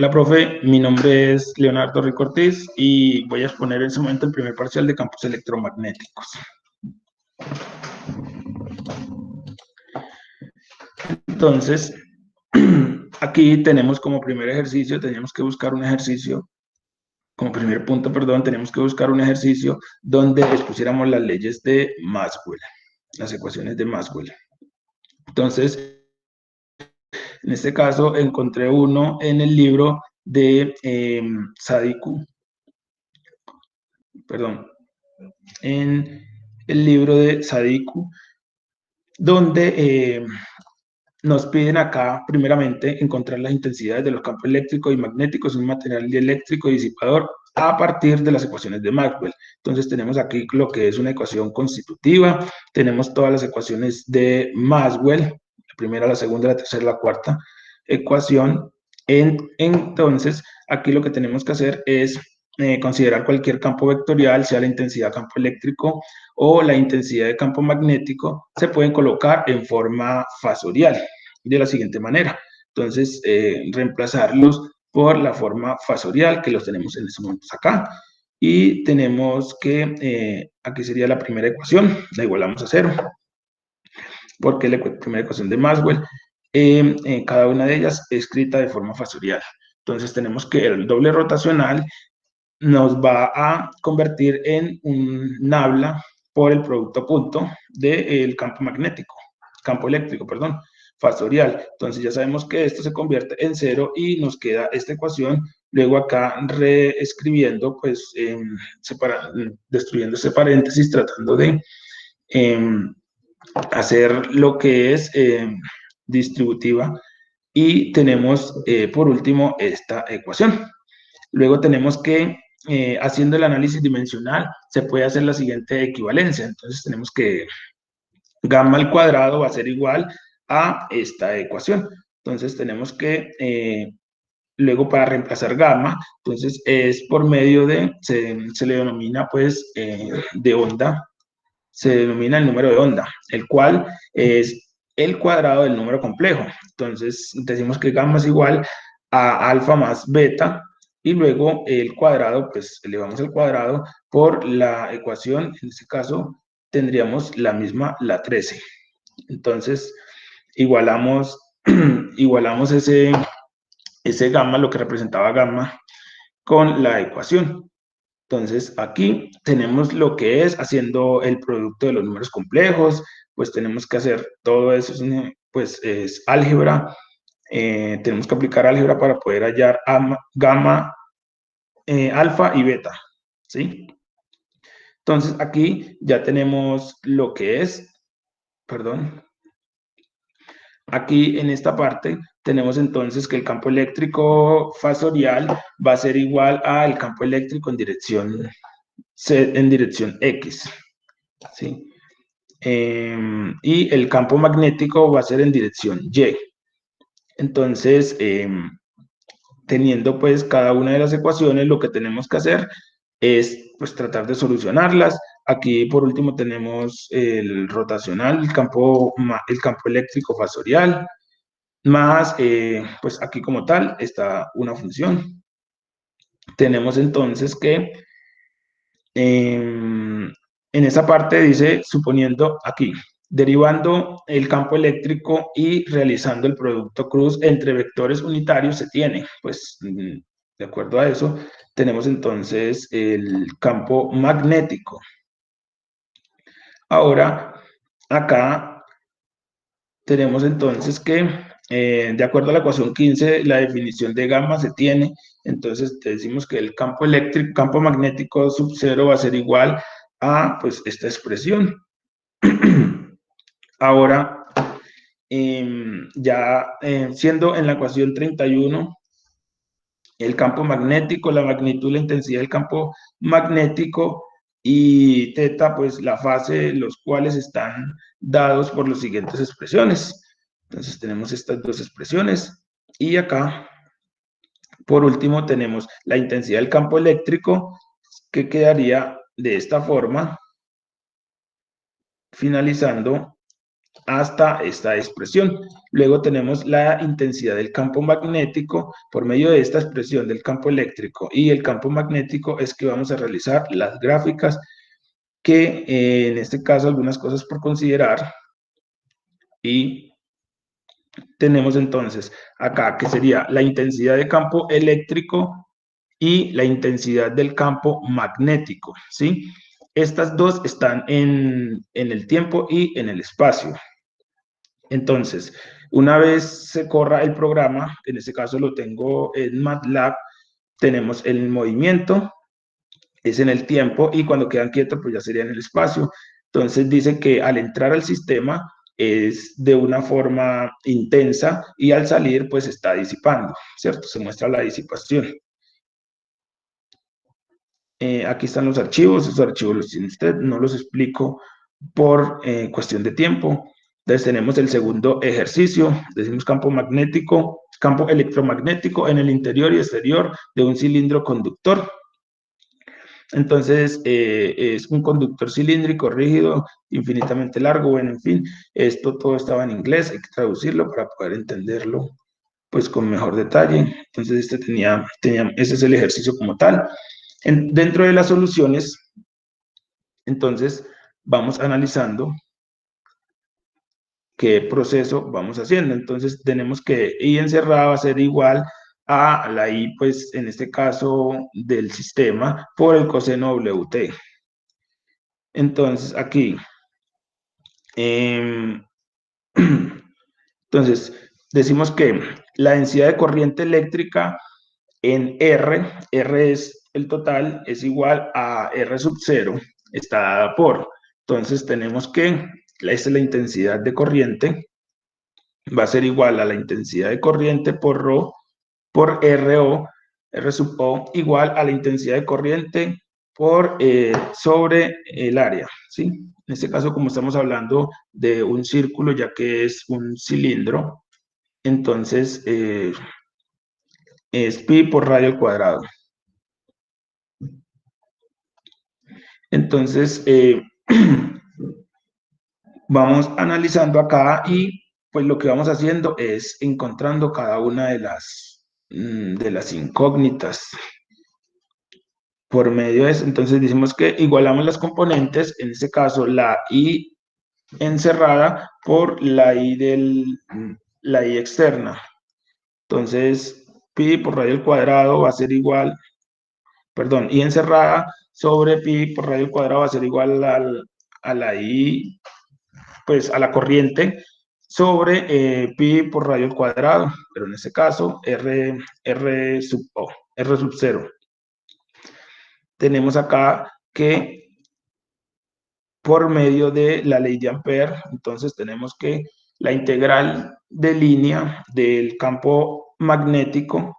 Hola, profe. Mi nombre es Leonardo Rico Ortiz y voy a exponer en este momento el primer parcial de campos electromagnéticos. Entonces, aquí tenemos como primer ejercicio, tenemos que buscar un ejercicio, como primer punto, perdón, tenemos que buscar un ejercicio donde expusiéramos las leyes de Maxwell, las ecuaciones de Maxwell. Entonces, en este caso, encontré uno en el libro de Sadiku, perdón, en el libro de Sadiku, donde nos piden acá, primeramente, encontrar las intensidades de los campos eléctricos y magnéticos en un material dieléctrico y disipador a partir de las ecuaciones de Maxwell. Entonces tenemos aquí lo que es una ecuación constitutiva, tenemos todas las ecuaciones de Maxwell, la primera, la segunda, la tercera, la cuarta ecuación. Entonces, aquí lo que tenemos que hacer es considerar cualquier campo vectorial, sea la intensidad de campo eléctrico o la intensidad de campo magnético, se pueden colocar en forma fasorial de la siguiente manera. Entonces, reemplazarlos por la forma fasorial que los tenemos en estos momentos acá. Y tenemos que, aquí sería la primera ecuación, la igualamos a 0, porque es la primera ecuación de Maxwell. Cada una de ellas escrita de forma fasorial. Entonces tenemos que el doble rotacional nos va a convertir en un nabla por el producto punto del campo magnético, campo eléctrico, perdón, fasorial. Entonces ya sabemos que esto se convierte en 0 y nos queda esta ecuación. Luego acá reescribiendo, pues destruyendo ese paréntesis, tratando de hacer lo que es distributiva. Y tenemos por último esta ecuación. Luego tenemos que, haciendo el análisis dimensional, se puede hacer la siguiente equivalencia. Entonces tenemos que gamma al cuadrado va a ser igual a esta ecuación. Entonces tenemos que, luego para reemplazar gamma, entonces es por medio de, se le denomina pues de onda, se denomina el número de onda, el cual es el cuadrado del número complejo. Entonces decimos que gamma es igual a alfa más beta, y luego el cuadrado, pues elevamos el cuadrado por la ecuación, en este caso tendríamos la misma, la 13. Entonces igualamos, igualamos ese gamma, lo que representaba gamma, con la ecuación. Entonces, aquí tenemos lo que es haciendo el producto de los números complejos, pues tenemos que hacer todo eso, pues es álgebra, tenemos que aplicar álgebra para poder hallar gamma, alfa y beta, ¿sí? Entonces, aquí ya tenemos lo que es, perdón, aquí en esta parte tenemos entonces que el campo eléctrico fasorial va a ser igual al campo eléctrico en dirección X, ¿sí? Y el campo magnético va a ser en dirección Y. Entonces, teniendo pues cada una de las ecuaciones, lo que tenemos que hacer es pues tratar de solucionarlas. Aquí por último tenemos el rotacional, el campo eléctrico fasorial, más pues aquí como tal está una función. Tenemos entonces que en esa parte dice, suponiendo aquí, derivando el campo eléctrico y realizando el producto cruz entre vectores unitarios se tiene, pues de acuerdo a eso, tenemos entonces el campo magnético. Ahora, acá tenemos entonces que, de acuerdo a la ecuación 15, la definición de gamma se tiene. Entonces decimos que el campo eléctrico, campo magnético sub 0 va a ser igual a pues esta expresión. Ahora, ya siendo en la ecuación 31, el campo magnético, la magnitud, la intensidad del campo magnético y teta, pues la fase, los cuales están dados por las siguientes expresiones. Entonces tenemos estas dos expresiones y acá, por último, tenemos la intensidad del campo eléctrico, que quedaría de esta forma, finalizando hasta esta expresión. Luego tenemos la intensidad del campo magnético. Por medio de esta expresión del campo eléctrico y el campo magnético es que vamos a realizar las gráficas que en este caso algunas cosas por considerar, y tenemos entonces acá que sería la intensidad de campo eléctrico y la intensidad del campo magnético, ¿sí? Estas dos están en el tiempo y en el espacio. Entonces, una vez se corra el programa, en este caso lo tengo en MATLAB, tenemos el movimiento, es en el tiempo, y cuando quedan quietos, pues ya sería en el espacio. Entonces dice que al entrar al sistema es de una forma intensa y al salir, pues está disipando, ¿cierto? Se muestra la disipación. Aquí están los archivos, esos archivos los tiene usted, no los explico por cuestión de tiempo. Entonces tenemos el segundo ejercicio, decimos campo magnético, campo electromagnético en el interior y exterior de un cilindro conductor. Entonces es un conductor cilíndrico rígido, infinitamente largo, bueno, en fin, esto todo estaba en inglés, hay que traducirlo para poder entenderlo pues con mejor detalle. Entonces ese es el ejercicio como tal. Dentro de las soluciones, entonces, vamos analizando qué proceso vamos haciendo. Entonces, tenemos que I encerrada va a ser igual a la I, pues, en este caso, del sistema por el coseno WT. Entonces, aquí, eh, entonces, decimos que la densidad de corriente eléctrica en R es el total, es igual a R sub 0, está dada por. Entonces tenemos que, esta es la intensidad de corriente, va a ser igual a la intensidad de corriente por ρ, por RO, R sub O, igual a la intensidad de corriente por sobre el área, ¿sí? En este caso, como estamos hablando de un círculo, ya que es un cilindro, entonces es pi por radio al cuadrado. Entonces, vamos analizando acá y pues lo que vamos haciendo es encontrando cada una de las incógnitas por medio de eso. Entonces decimos que igualamos las componentes, en este caso la I encerrada por la I externa. Entonces, pi por radio al cuadrado va a ser igual, perdón, I encerrada sobre pi por radio al cuadrado va a ser igual a la I, pues a la corriente sobre pi por radio al cuadrado, pero en este caso R sub O, R sub 0. Tenemos acá que por medio de la ley de Ampère, entonces tenemos que la integral de línea del campo magnético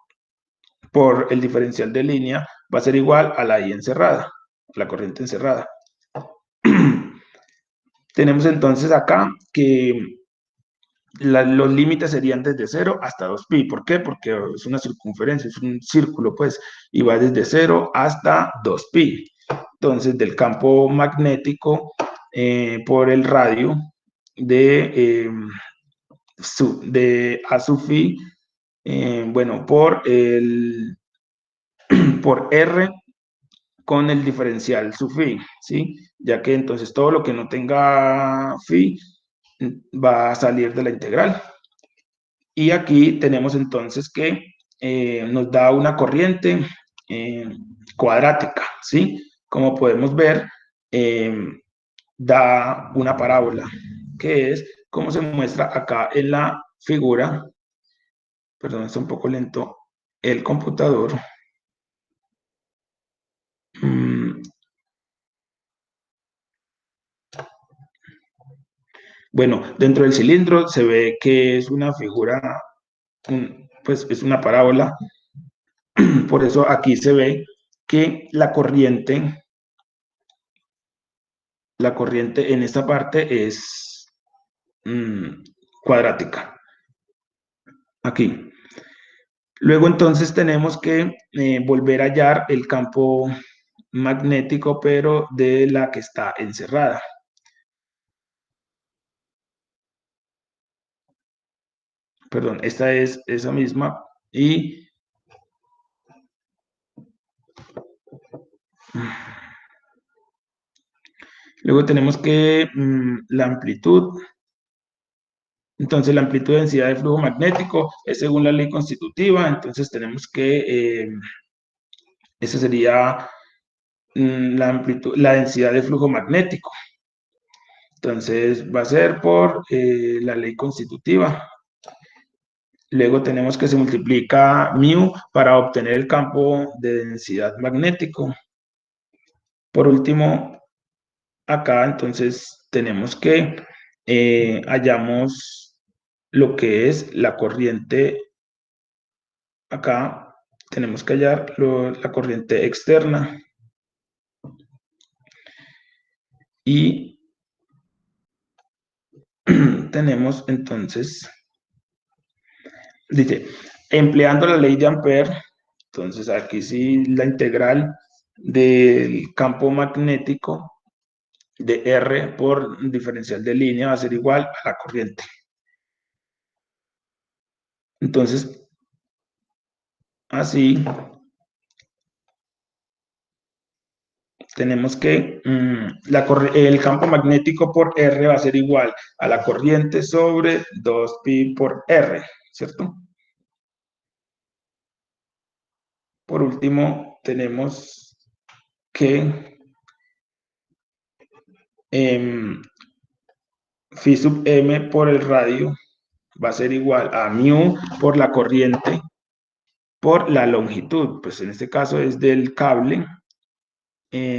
por el diferencial de línea va a ser igual a la I encerrada, la corriente encerrada. Tenemos entonces acá que los límites serían desde 0 hasta 2pi. ¿Por qué? Porque es una circunferencia, es un círculo, pues, y va desde 0 hasta 2pi. Entonces, del campo magnético por el radio de, de A sub phi, bueno, por R con el diferencial sub phi, ¿sí? Ya que entonces todo lo que no tenga phi va a salir de la integral. Y aquí tenemos entonces que nos da una corriente eh, cuadrática, ¿sí? Como podemos ver, da una parábola, que es como se muestra acá en la figura. Perdón, está un poco lento el computador. Bueno, dentro del cilindro se ve que es una figura, pues es una parábola. Por eso aquí se ve que la corriente en esta parte es cuadrática. Aquí. Luego entonces tenemos que volver a hallar el campo magnético, pero de la que está encerrada. perdón, esta es esa misma, y luego tenemos que la amplitud. Entonces, la amplitud de densidad de flujo magnético es según la ley constitutiva, entonces tenemos que, esa sería la amplitud, la densidad de flujo magnético. Entonces, va a ser por la ley constitutiva. Luego tenemos que se multiplica μ para obtener el campo de densidad magnético. Por último, acá entonces tenemos que hallamos lo que es la corriente. Acá tenemos que hallar la corriente externa y tenemos entonces, dice, empleando la ley de Ampère, entonces aquí sí la integral del campo magnético de R por diferencial de línea va a ser igual a la corriente. Entonces, así tenemos que el campo magnético por R va a ser igual a la corriente sobre 2pi por R, ¿cierto? Por último, tenemos que phi sub m por el radio va a ser igual a mu por la corriente por la longitud, pues en este caso es del cable,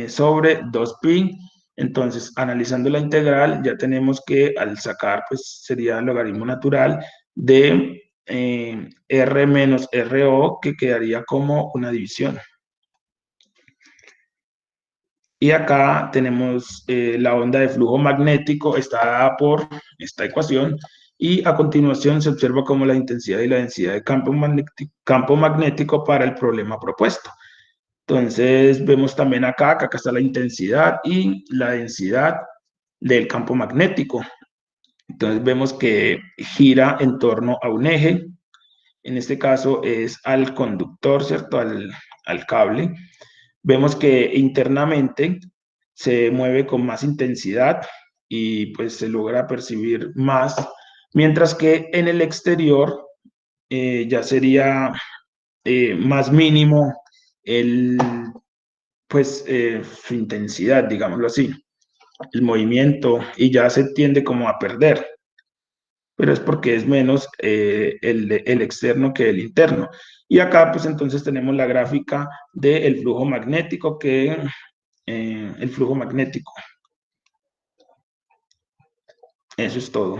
sobre 2pi. Entonces, analizando la integral, ya tenemos que al sacar, pues sería el logaritmo natural de R menos RO, que quedaría como una división. Y acá tenemos la onda de flujo magnético, está dada por esta ecuación, y a continuación se observa cómo la intensidad y la densidad de campo magnético para el problema propuesto. Entonces vemos también acá, que acá está la intensidad y la densidad del campo magnético. Entonces vemos que gira en torno a un eje, en este caso es al conductor, ¿cierto? Al cable. Vemos que internamente se mueve con más intensidad y pues se logra percibir más, mientras que en el exterior ya sería más mínimo el, pues, su intensidad, digámoslo así, el movimiento, y ya se tiende como a perder, pero es porque es menos el externo que el interno. Y acá pues entonces tenemos la gráfica del flujo magnético, el flujo magnético. Eso es todo.